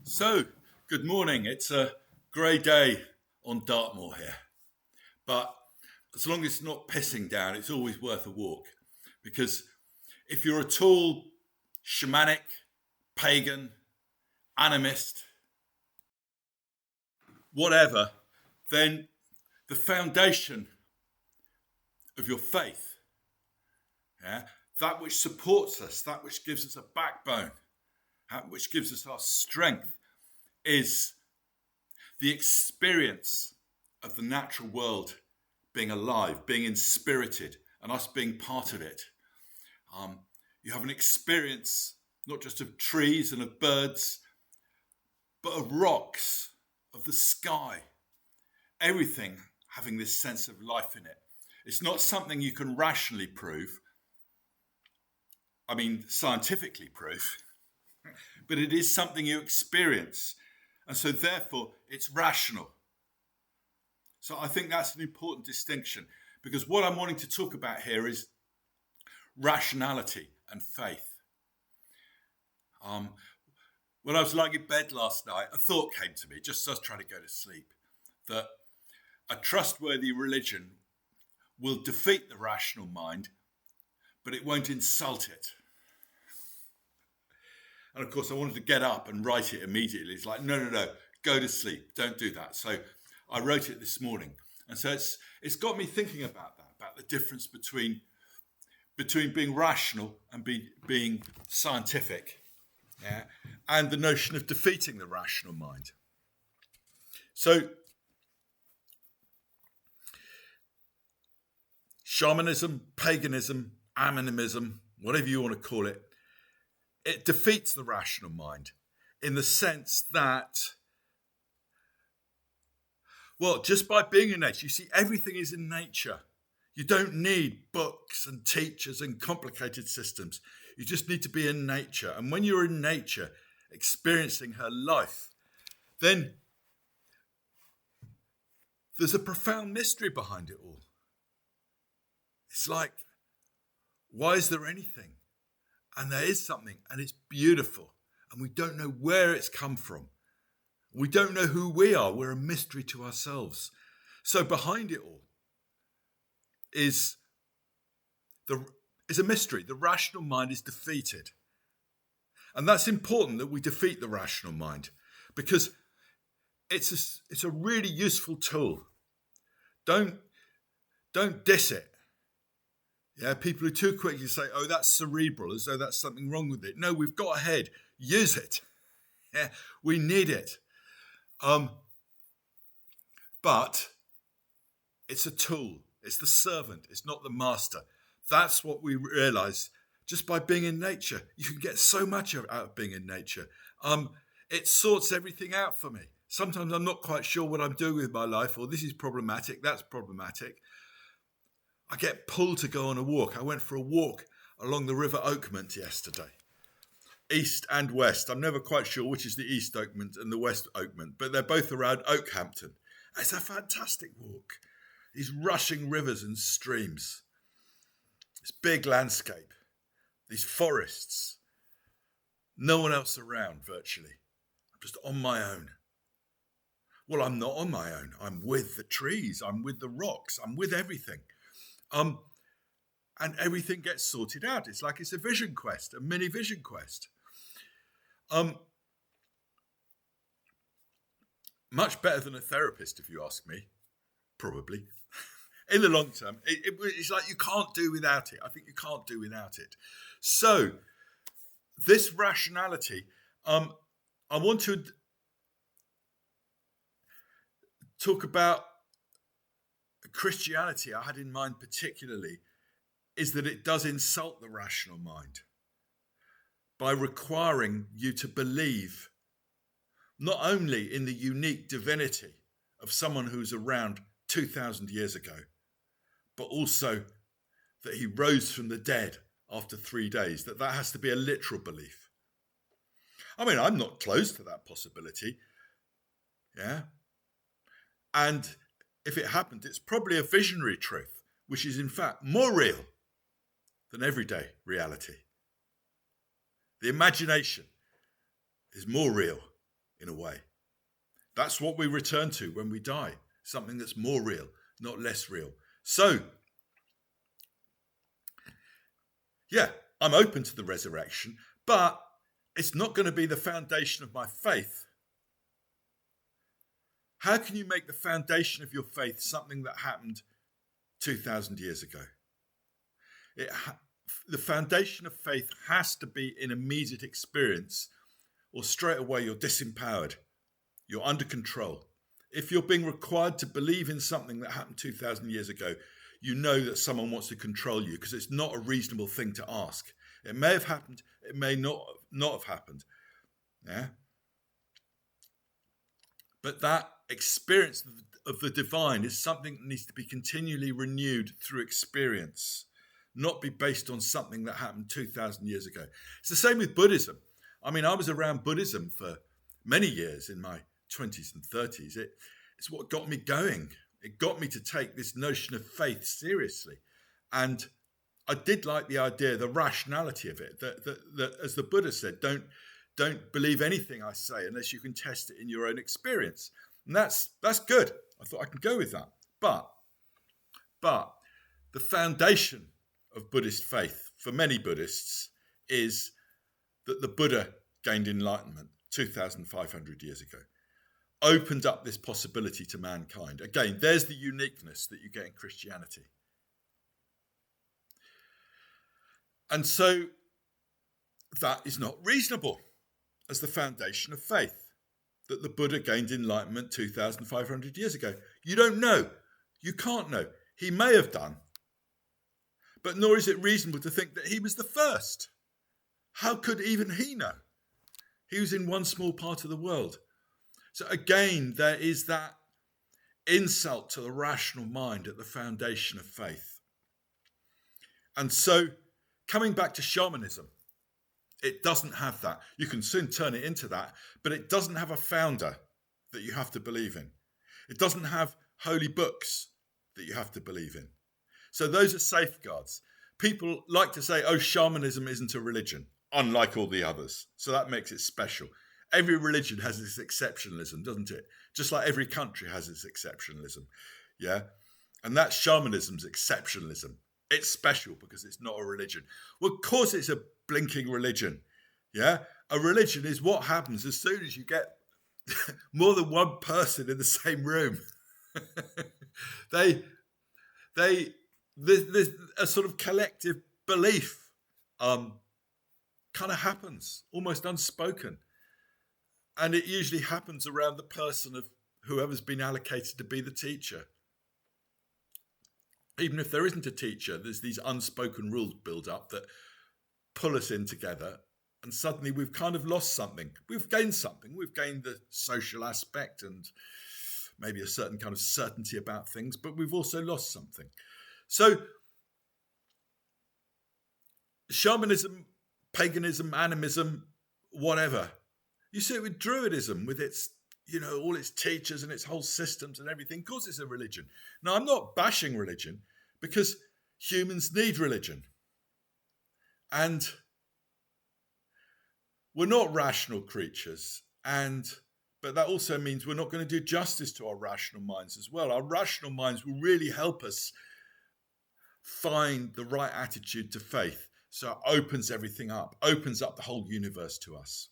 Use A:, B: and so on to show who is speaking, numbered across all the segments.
A: So, good morning. It's a grey day on Dartmoor here. But as long as it's not pissing down, it's always worth a walk. Because if you're at all shamanic, pagan, animist, whatever, then the foundation of your faith, that which supports us, that which gives us a backbone, that which gives us our strength, is the experience of the natural world being alive, being inspirited, and us being part of it. You have an experience not just of trees and of birds, but of rocks, of the sky, everything having this sense of life in it. It's not something you can rationally prove, scientifically prove, but it is something you experience. And so therefore, it's rational. So I think that's an important distinction, because what I'm wanting to talk about here is rationality and faith. When I was lying in bed last night, a thought came to me, just as I was trying to go to sleep, that a trustworthy religion will defeat the rational mind, but it won't insult it. And of course, I wanted to get up and write it immediately. It's like, no, go to sleep. Don't do that. So I wrote it this morning. And so it's got me thinking about that, about the difference between being rational and being scientific, and the notion of defeating the rational mind. So shamanism, paganism, animism, whatever you want to call it, it defeats the rational mind in the sense that, well, just by being in nature, you see, everything is in nature. You don't need books and teachers and complicated systems. You just need to be in nature. And when you're in nature, experiencing her life, then there's a profound mystery behind it all. It's like, why is there anything? And there is something, and it's beautiful, and we don't know where it's come from. We don't know who we are. We're a mystery to ourselves. So behind it all is a mystery. The rational mind is defeated. And that's important, that we defeat the rational mind, because it's a really useful tool. Don't diss it. Yeah, people who too quickly say, oh, that's cerebral, as though that's something wrong with it. No, we've got a head. Use it. Yeah, we need it. But it's a tool. It's the servant. It's not the master. That's what we realize just by being in nature. You can get so much out of being in nature. It sorts everything out for me. Sometimes I'm not quite sure what I'm doing with my life, or this is problematic, that's problematic. I get pulled to go on a walk. I went for a walk along the River Oakmont yesterday, east and west. I'm never quite sure which is the East Oakmont and the West Oakmont, but they're both around Oakhampton. It's a fantastic walk. These rushing rivers and streams, this big landscape, these forests, no one else around virtually. I'm just on my own. Well, I'm not on my own. I'm with the trees. I'm with the rocks. I'm with everything. And everything gets sorted out. It's like it's a vision quest, a mini vision quest. Much better than a therapist, if you ask me, probably. In the long term, it's like you can't do without it. I think you can't do without it. So, this rationality, I want to talk about Christianity. I had in mind particularly is that it does insult the rational mind by requiring you to believe not only in the unique divinity of someone who's around 2,000 years ago, but also that he rose from the dead after 3 days, that has to be a literal belief. I mean, I'm not close to that possibility. Yeah. And if it happened, it's probably a visionary truth, which is in fact more real than everyday reality. The imagination is more real in a way. That's what we return to when we die, something that's more real, not less real. So, yeah, I'm open to the resurrection, but it's not going to be the foundation of my faith. How can you make the foundation of your faith something that happened 2,000 years ago? The foundation of faith has to be in immediate experience, or straight away you're disempowered. You're under control. If you're being required to believe in something that happened 2,000 years ago, you know that someone wants to control you, because it's not a reasonable thing to ask. It may have happened, it may not have happened. Yeah. But that experience of the divine is something that needs to be continually renewed through experience, not be based on something that happened 2,000 years ago. It's the same with Buddhism. I mean, I was around Buddhism for many years in my 20s and 30s. It's what got me going. It got me to take this notion of faith seriously. And I did like the idea, the rationality of it, that as the Buddha said, don't believe anything I say unless you can test it in your own experience. And that's good. I thought I can go with that. But the foundation of Buddhist faith for many Buddhists is that the Buddha gained enlightenment 2,500 years ago, opened up this possibility to mankind. Again, there's the uniqueness that you get in Christianity. And so that is not reasonable as the foundation of faith, that the Buddha gained enlightenment 2,500 years ago. You don't know. You can't know. He may have done, but nor is it reasonable to think that he was the first. How could even he know? He was in one small part of the world. So again, there is that insult to the rational mind at the foundation of faith. And so, coming back to shamanism, it doesn't have that. You can soon turn it into that, but it doesn't have a founder that you have to believe in. It doesn't have holy books that you have to believe in. So those are safeguards. People like to say, oh, shamanism isn't a religion, unlike all the others. So that makes it special. Every religion has its exceptionalism, doesn't it? Just like every country has its exceptionalism. Yeah. And that's shamanism's exceptionalism. It's special because it's not a religion. Well, of course it's a blinking religion. Yeah. A religion is what happens as soon as you get more than one person in the same room. There's a sort of collective belief kind of happens, almost unspoken. And it usually happens around the person of whoever's been allocated to be the teacher. Even if there isn't a teacher, there's these unspoken rules build up that pull us in together. And suddenly we've kind of lost something. We've gained something. We've gained the social aspect and maybe a certain kind of certainty about things, but we've also lost something. So shamanism, paganism, animism, whatever. You see it with Druidism, with its, all its teachers and its whole systems and everything. Of course it's a religion. Now, I'm not bashing religion because humans need religion. And we're not rational creatures. But that also means we're not going to do justice to our rational minds as well. Our rational minds will really help us find the right attitude to faith. So it opens everything up, opens up the whole universe to us.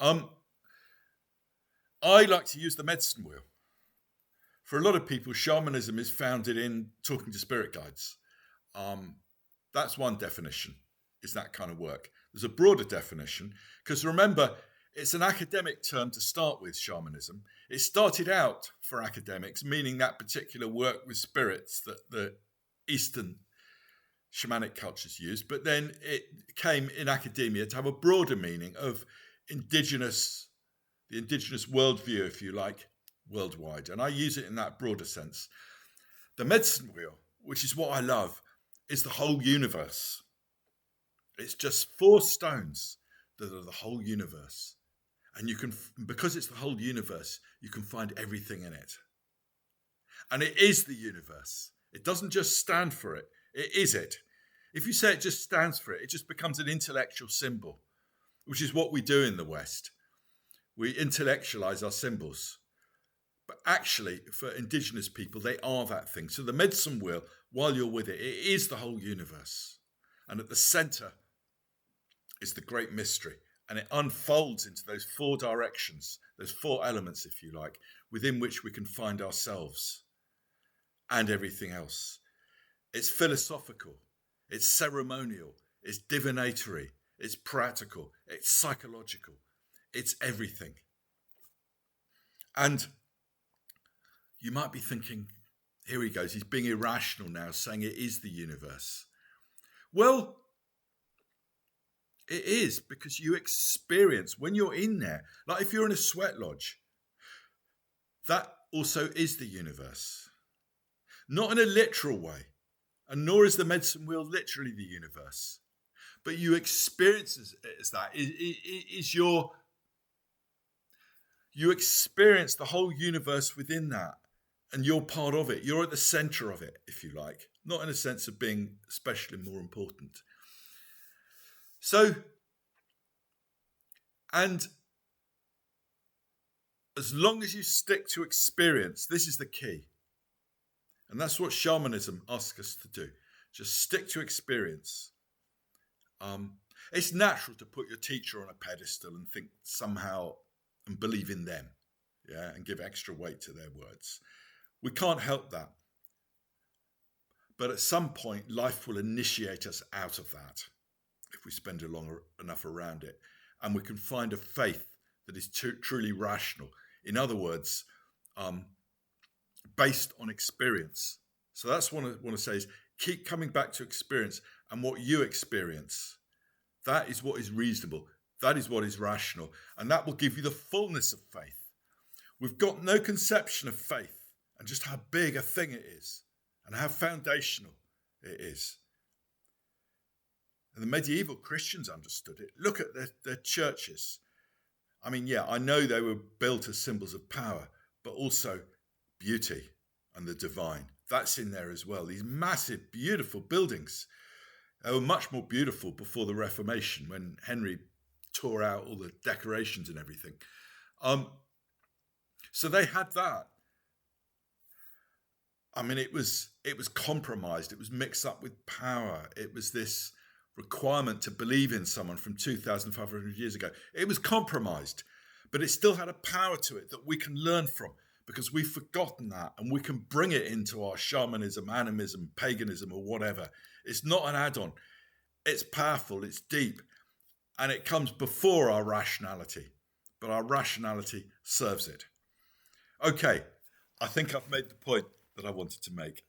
A: I like to use the medicine wheel. For a lot of people, shamanism is founded in talking to spirit guides. That's one definition, is that kind of work. There's a broader definition, because remember, it's an academic term to start with, shamanism. It started out for academics, meaning that particular work with spirits that the Eastern shamanic cultures used, but then it came in academia to have a broader meaning of the indigenous worldview, if you like, worldwide. And I use it in that broader sense. The medicine wheel, which is what I love, is the whole universe. It's just 4 stones that are the whole universe. And you can, because it's the whole universe, you can find everything in it. And it is the universe. It doesn't just stand for it. It is it. If you say it just stands for it, it just becomes an intellectual symbol, which is what we do in the West. We intellectualize our symbols. But actually, for indigenous people, they are that thing. So the medicine wheel, while you're with it, it is the whole universe. And at the center is the great mystery. And it unfolds into those four directions, those four elements, if you like, within which we can find ourselves and everything else. It's philosophical, it's ceremonial, it's divinatory, it's practical, it's psychological, it's everything. And you might be thinking, here he goes, he's being irrational now, saying it is the universe. Well, it is, because you experience when you're in there, like if you're in a sweat lodge, that also is the universe. Not in a literal way, and nor is the medicine wheel literally the universe. But you experience it as that. You experience the whole universe within that, and you're part of it. You're at the center of it, if you like, not in a sense of being especially more important. So, and as long as you stick to experience, this is the key. And that's what shamanism asks us to do. Just stick to experience. It's natural to put your teacher on a pedestal and think somehow and believe in them, and give extra weight to their words. We can't help that. But at some point, life will initiate us out of that if we spend long enough around it. And we can find a faith that is truly rational. In other words, based on experience. So that's what I want to say is keep coming back to experience, and what you experience. That is what is reasonable. That is what is rational. And that will give you the fullness of faith. We've got no conception of faith and just how big a thing it is and how foundational it is. And the medieval Christians understood it. Look at their churches. I mean, I know they were built as symbols of power, but also beauty and the divine. That's in there as well. These massive, beautiful buildings. They were much more beautiful before the Reformation, when Henry tore out all the decorations and everything. So they had that. I mean, it was compromised. It was mixed up with power. It was this requirement to believe in someone from 2,500 years ago. It was compromised, but it still had a power to it that we can learn from, because we've forgotten that, and we can bring it into our shamanism, animism, paganism, or whatever. It's not an add-on. It's powerful, it's deep, and it comes before our rationality, but our rationality serves it. Okay, I think I've made the point that I wanted to make.